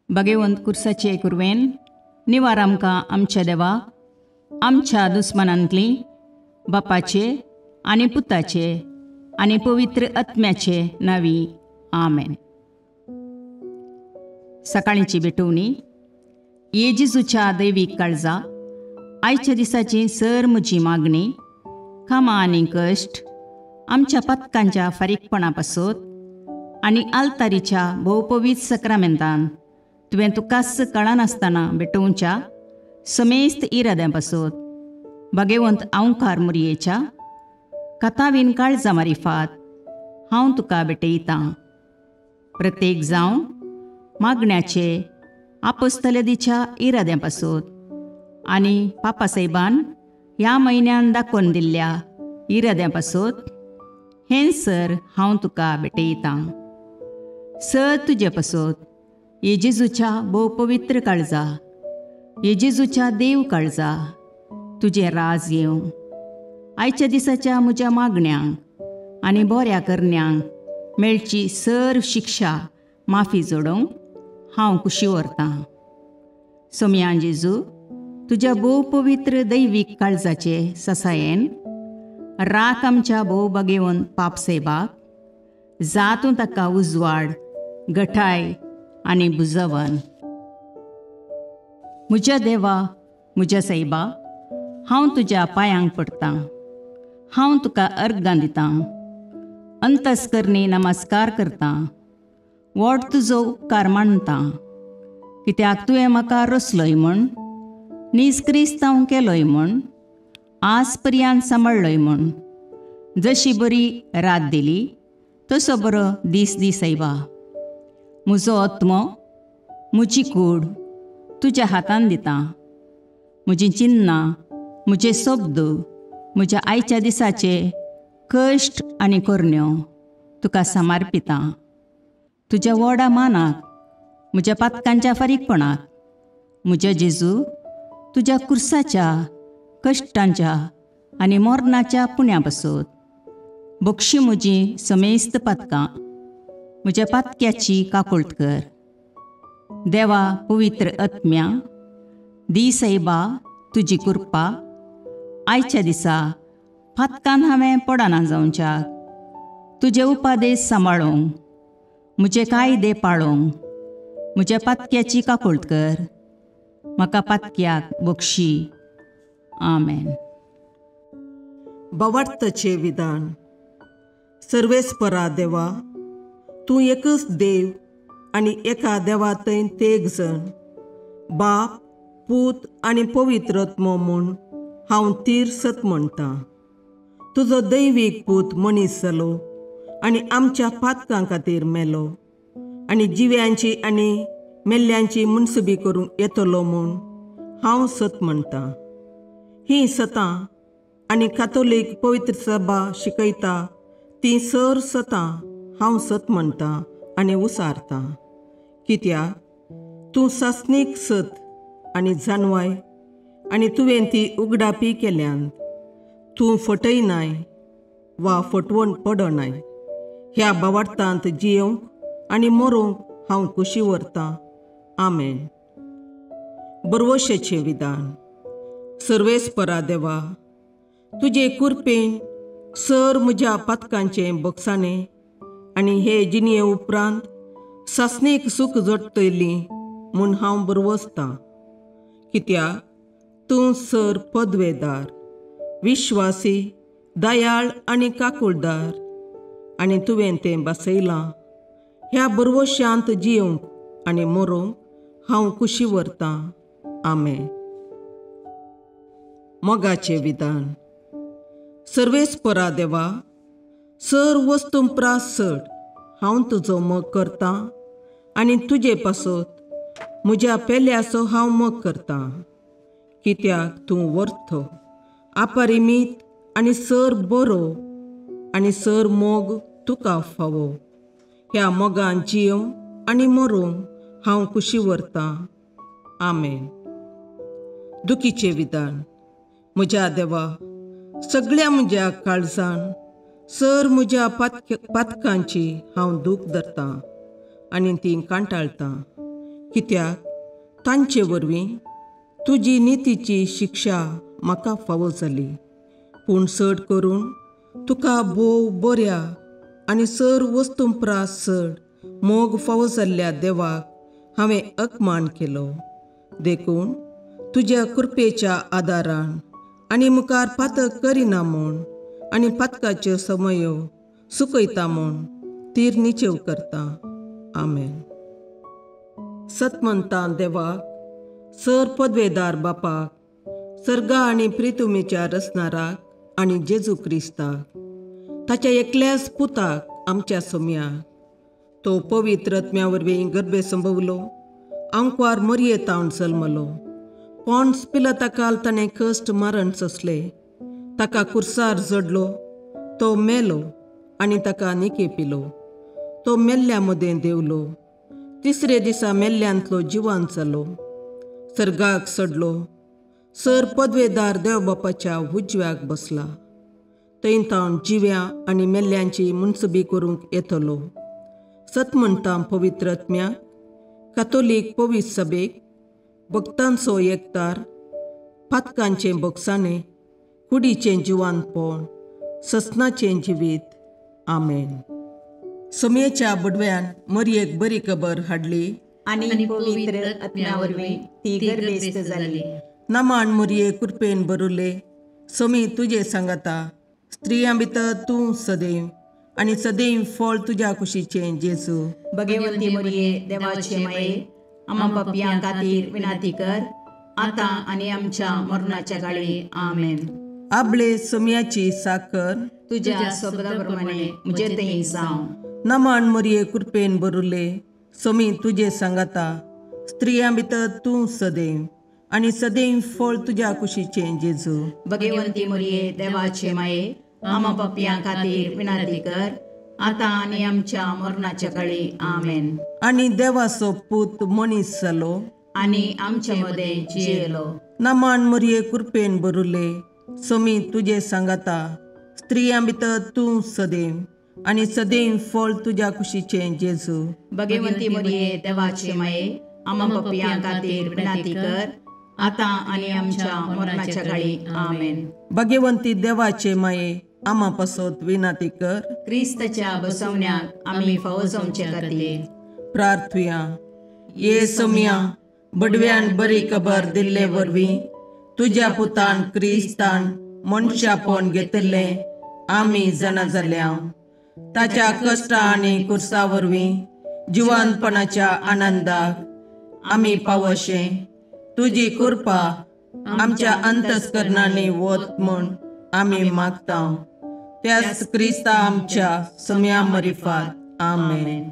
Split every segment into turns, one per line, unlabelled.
भगवंत कुर्साचे कुरवेन निवार आमकां आमच्या देवा आमच्या दुस्मनांतली बापाचे आनी पुताचे आनी पवित्र आत्म्याचे नावी आमेन. सकाळींची भेटवणी. येजेजूच्या दैवीक काळजा आयच्या दिसाची सर म्हजी मागणी कामां आनी कश्ट आमच्या पथकांच्या फारीकपणा पासत आनी आल्तारीच्या भोवपवीत सक्रामेंतान तुवें तुकास कळनासतना भेटोवच्या समेस्त इराद्यां पासत भगवंत आवकार मुरयेच्या कथावीन काळजा मारिफात हांव तुका भेटयतां. प्रत्येक जावं मागण्याचे आपोस्तलदीच्या इराद्यां पासत आनी पापासाहेबान ह्या म्हयन्यान दाखोवन दिल्ल्या इराद्यां पासत हें सर हांव तुका भेटयतां. सर तुजे पासत येजेजूच्या भोव पवित्र काळजा, येजेजूच्या देव काळजा तुजें राज येवं. आयच्या दिसाच्या म्हज्या मागण्यांक आनी बऱ्या करण्यांक मेळची सर शिक्षा माफी जोडोवंक हांव कुशी व्हरतां. सोम्या जेजू, तुज्या भोव पवित्र दैवीक काळजाचे ससायेन राख आमच्या भोव भगवंत पापसेबाक, जातूं ताका उजवाड, घटाय आनी बुजवण. म्हज्या देवा, म्हज्या सैबा, हांव तुज्या पांयांक पडटां. हांव तुका अर्गां दितां, अंतस्करणी नमस्कार करतां. व्हड तुजो उपकार मानतां, कित्याक तुवें म्हाका रचलोय म्हूण, निस्क्रिस्तांव केलोय म्हूण, आज पर्यंत सांबाळलोय म्हूण. जशी बरी रात दिली तसो बरो दीस दी सैबा. म्हजो आत्मो, म्हजी कूड तुज्या हातान दितां. म्हजीं चिन्नां, म्हजे शब्द, म्हज्या आयच्या दिसाचे कश्ट आनी करण्यो तुका समर्पितां. तुज्या व्हडा मानाक, म्हज्या पातकांच्या फारीकपणाक, म्हज्या जेजू तुज्या कुर्साच्या कश्टांच्या आनी मरणाच्या पुण्या पासत बक्षी म्हजी समेस्त पातकां, म्हज्या पातक्याची काकुळट कर. देवा पवित्र आत्म्या, दी सैबा तुजी कृपा आयच्या दिसा पातकान हांवें पडना जावच्याक, तुजे उपादेश सांबाळोवंक, म्हजे कायदे पाळोवंक म्हज्या पातक्याची काकुळट कर. म्हाका पातक्याक बक्षी. आमेन.
भावार्थाचें विधान. सर्वेस्परा देवा, तूं एकच देव आनी एका देवा थंय तेग जण, बाप, पूत आनी पवित्र आत्मो म्हूण हांव तीर सत म्हणटां. तुजो दैवीक पूत मनीस जालो आनी आमच्या पातकां खातीर मेलो आनी जिव्यांची आनी मेल्ल्यांची मुनसुबी करूंक येतलो म्हूण हांव सत म्हणटां. हीं सतां आनी कातोलीक पवित्र सभा शिकयता ती सर सतां हांव सत म्हणटां आनी उसारतां. कित्याक तूं सासणीक सत आनी जानवाय आनी तुवें ती उगडापी केल्यांत. तूं फटयनाय वा फटवण पडनाय. ह्या भावार्थांत जियोंक आनी मरोवंक हांव कुशी व्हरतां. आमेन. बरवशेचें विधान. सर्वेस्परा देवा, तुजे कुरपेन सर म्हज्या पातकांचें बक्षाणें आनी हे जिणये उपरांत सासणेक सूख जोडटली म्हूण हांव बरवसतां. कित्याक तूं सर पदवेदार, विश्वासी, दयाळ आनी काकुळदार आनी तुवें तें बसयलां. ह्या बरवश्यांत जियोंक आनी मरोवंक हांव कुशी व्हरतां. आमेन. मोगाचें विधान. सर्वेस्परा देवा, सर वस्तू प्रास चड हांव तुजो मोग करतां आनी तुजे पासत म्हज्या पेल्याचो हांव मोग करतां. कित्याक तूं वर्थ, अपरिमीत आनी सर बरो आनी सर मोग तुका फावो. ह्या मोगान जियोवंक आनी मरोवंक हांव कुशी व्हरतां. आमेन. दुखीचें विधान. म्हज्या देवा, सगळ्या म्हज्या काळजान सर म्हज्या पातकांची हांव दूख धरतां आनी ती कांटाळतां. कित्याक तांचे वरवीं तुजी नितीची शिक्षा म्हाका फावो जाली. पूण चड करून तुका भोव बऱ्या आनी सर वस्तूंपरास चड मोग फावो जाल्ल्या देवाक हांवें अकमान केलो. देखून तुज्या कृपेच्या आदारान आनी मुखार पातक करिना म्हूण आनी पातकाच्यो समयो सुकयता म्हूण तीर निचेव करता. आमेन. सतमंतां देवाक, सर पदवेदार बापाक, सर्गा आनी प्रितुमेच्या रचणाराक आनी जेजू क्रिस्ताक, ताच्या एकल्याच पुताक आमच्या सोम्याक, तो पवित्र आत्म्या वरवीं गर्भे संभवलो, आंकवार मरयेतावन जल्मलो, पोन्स पिलाताकाल ताणें कश्ट मरण सोंसले, ताका कुर्सार जडलो, तो मेलो आनी ताका निकेपिलो, तो मेल्ल्या मदें देवलो, तिसरे दिसा मेल्ल्यांतलो जिवांत जालो, सर्गाक चडलो, सर पदवेदार देवबापाच्या उजव्याक बसला, थंय तावन जिव्या आनी मेल्ल्यांची मुनसबी करूंक येतलो. सतमंतां पवित्र आत्म्याक, कातोलीक पवित्र सभेक, भक्तांचो एकतार, पातकांचें भोगसाणें, कुडीचें जिवांतपण, ससनाचें जिवीत. आमेन. सोमयेच्या बुडव्यान मरयेक बरी खबर हाडली
आनी पवित्र आत्म्या वरवीं ती गर्भेस्त जाली.
नमान मरये कृपेन भरुले, सोमी तुजे सांगाता, स्त्रियां भितर तूं सदैव आनी सदैव फळ तुज्या कुशीचें जेजू.
भगवंती मरये देवाचे माये, आम्हा पापयां खातीर विनाती कर, आतां आनी आमच्या मरणाच्या काळी. आमेन.
आपले सोमयाची साकर
तुज्या सोबताप्रमाणे म्हजे थंय जावं.
नमान मरये कृपेन भरुले, सोमी तुजे सांगाता, स्त्रियां भितर तूं सदैव आनी सदैव फळ तुज्या कुशीचें जेजू.
भगवंती मरये देवाचे माये, आम्हा पापयां खातीर विनाती कर, आतां आनी आमच्या मरणाच्या काळी. आमेन.
आनी देवाचो पूत मनीस जालो
आनी आमचे मदें जियेलो.
नमान मरये कृपेन भरुले, सोमी तुजे सांगाता, स्त्रियां भितर तूं सदैव आनी सदैव फळ तुज्या कुशीचें जेजू.
भगवंती मरये देवाचे माये, आम्हा पापयां खातीर विनाती कर, आतां आनी आमच्या मरणाच्या काळी. आमेन.
भगवंती देवाचे माये, आम्हा पासत विनाती कर.
क्रिस्ताच्या बसवण्याक आमी फावो जावचे खातीर
प्रार्थुया. ये सोम्या, बडव्यान बरी खबर दिल्ले वरवीं तुज्या पुतान क्रिस्तान मनशापण घेतिल्लें आमी जाणा जाल्या. ताच्या कश्टा आनी कुर्सा वरवीं जिवंतपणाच्या आनंदाक आमी पावशे. तुजी कृपा आमच्या अंतस्करणांनी वत म्हूण आमी मागता. त्याच क्रिस्ता आमच्या सोम्या मरिफात. आमेन.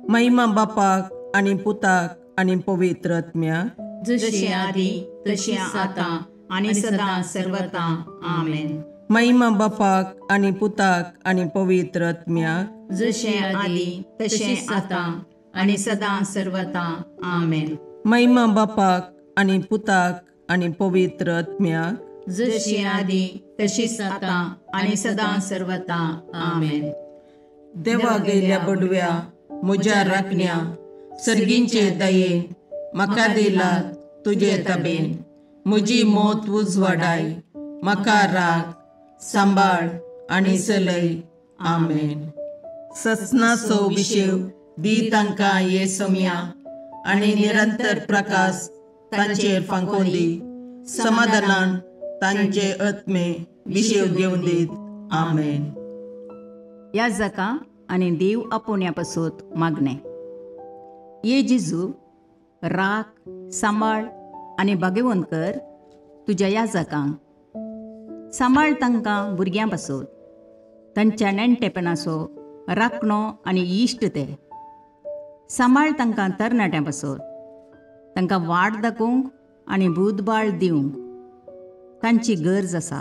महिमा बापाक आनी पुताक आनी पवित्र आत्म्याक,
जशी आदी तशी आतां आनी सदां सर्वता. आमेन.
महिमा बापाक आनी पुताक आनी पवित्र आत्म्याक,
जशे आदी तशे आतां आनी सदां सर्वता. आमेन.
महिमा बापाक आनी पुताक आनी पवित्र आत्म्याक,
जशी आदी तशीच आतां आनी सदां सर्वता. आमेन.
देवा गेल्या बडव्या म्हज्या राखण्या, सर्गींचे दयेन म्हाका दिला तुजे ताबेन. म्हजी मोत उजवाडाय, म्हाका राख, सांबाळ आनी चलय. आमेन. ससनाचो विशेव दी तांकां ये सोम्या, आनी निरंतर प्रकाश तांचेर फांकोन दी. समाधानान तांचे आत्मे विशेव घेवन दीत. आमेन.
याजकां आनी देव आपोवण्या पासत मागणें. ये जेजू, राख, सांबाळ आनी भाग्यवंत कर तुज्या याजकांक. सांबाळ तांकां भुरग्यां पासत, तांच्या नेणटेपणाचो राखणो आनी इश्ट ते. सांबाळ तांकां तरणाट्यां पासत, तांकां वाट दाखोवंक आनी बुदबाळ दिवंक तांची गरज आसा.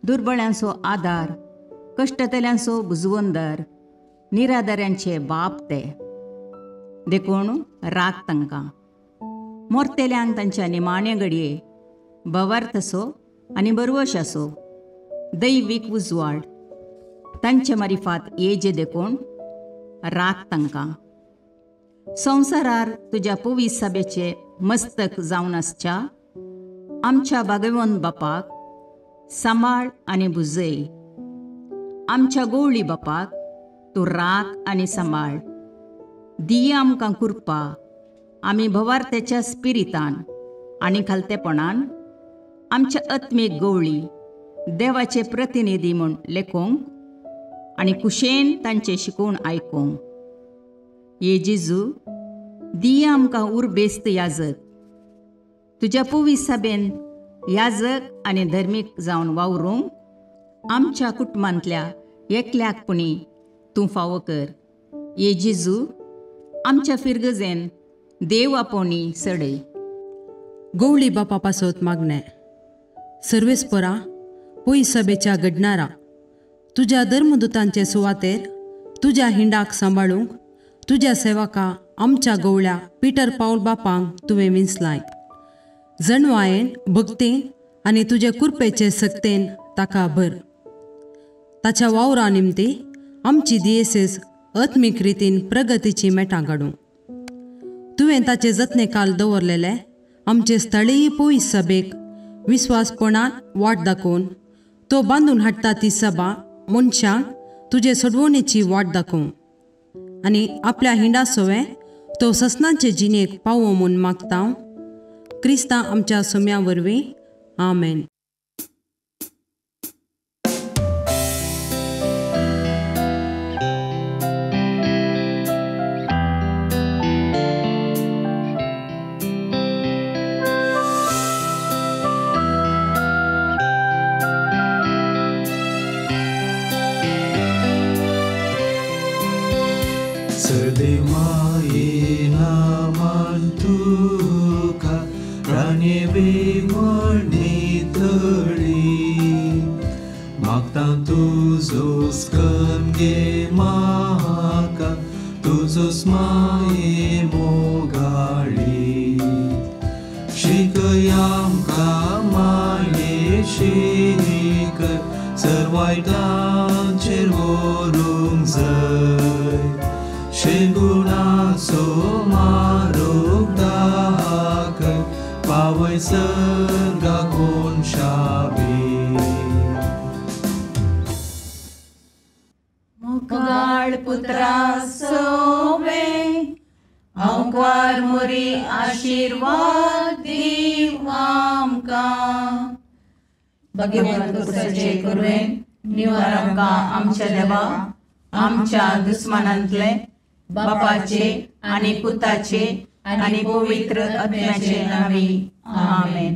दुर्बळ्यांचो आदार, कश्टतल्यांचो बुजवंदर, निराधाऱ्यांचे बाप ते. देखून राख तांकां. मोरतेल्यांक तांच्या निमाणे घडये भवार्थसो आनी बरवशाचो दैवीक उजवाड तांचे मारिफात येजे देखून राख तांकां. संवसारार तुज्या पवित्र सभेचे मस्तक जावन आसच्या आमच्या भगवंत बापाक सांबाळ आनी बुजय. आमच्या गवळी बापाक तूं राख आनी सांबाळ. दिये आमकां कुरपा आमी भवार्थ्याच्या स्पिरितान आनी खालतेपणान आमच्या आत्मीक गवळी देवाचे प्रतिनिधी म्हूण लेखोंक आनी कुशेन तांचे शिकोवन आयकूंक. ये जेजू दिये आमकां उर्बेस्त याजक. तुज्या पवित्र सभेन याजक आनी धर्मीक जावन वावरूंक आमच्या कुटुंबांतल्या एकल्याकपणी तूं फावो कर. ये जेजू आमच्या फिरगजेन देव आपोवणी सडय.
गवळी बापा पासत मागणे. सर्वेस्परा पयस सभेच्या घडणारा तुज्या धर्मदुतांचे सुवातेर तुज्या हिंडाक सांबाळूंक तुज्या सेवका आमच्या गवळ्या पिटर पाऊल बापांक तुवें विंचलाय. जणवायेन भक्तीन आनी तुजे कुरपेचे सक्तेन ताका भर. ताच्या वावरा निमती आमची दियेसीस आत्मीक रितीन प्रगतीची मेटां काडूं. तुवें ताचे जतनेकाल दवरलेले आमचे स्थळीय पयस सभेक विस्वासपणान वाट दाखोवन तो बांदून हाडटा ती सभा मनशांक तुजे सोडवणेची वाट दाखोवं आनी आपल्या हिंडा सोवें तो ससनाचे जिणेक पावो म्हूण मागता. क्रिस्तां आमच्या सोम्या वरवीं. आमेन.
सदैवाये नामान तुका प्राणे बेमोडणी तळी मागता तुजो स्कंदे म्हाका तुजो स्माये मोगाळी शिकय आमकां मायेशी कर सर्वायतांचेर व्हरूंक जाय शेगुणाचो मारोग दाखय पावय सर्गाकून शाबी
मुगाळ पुत्रा सोवे अंकार मोरी आशीर्वाद दीव आमकां. भगवंत कुसाचे करुवेन निवार आमकां आमच्या देवा आमच्या दुस्मानांतले बापाचे आनी पुताचे आनी पवित्र आत्म्याचे नावी. आमेन.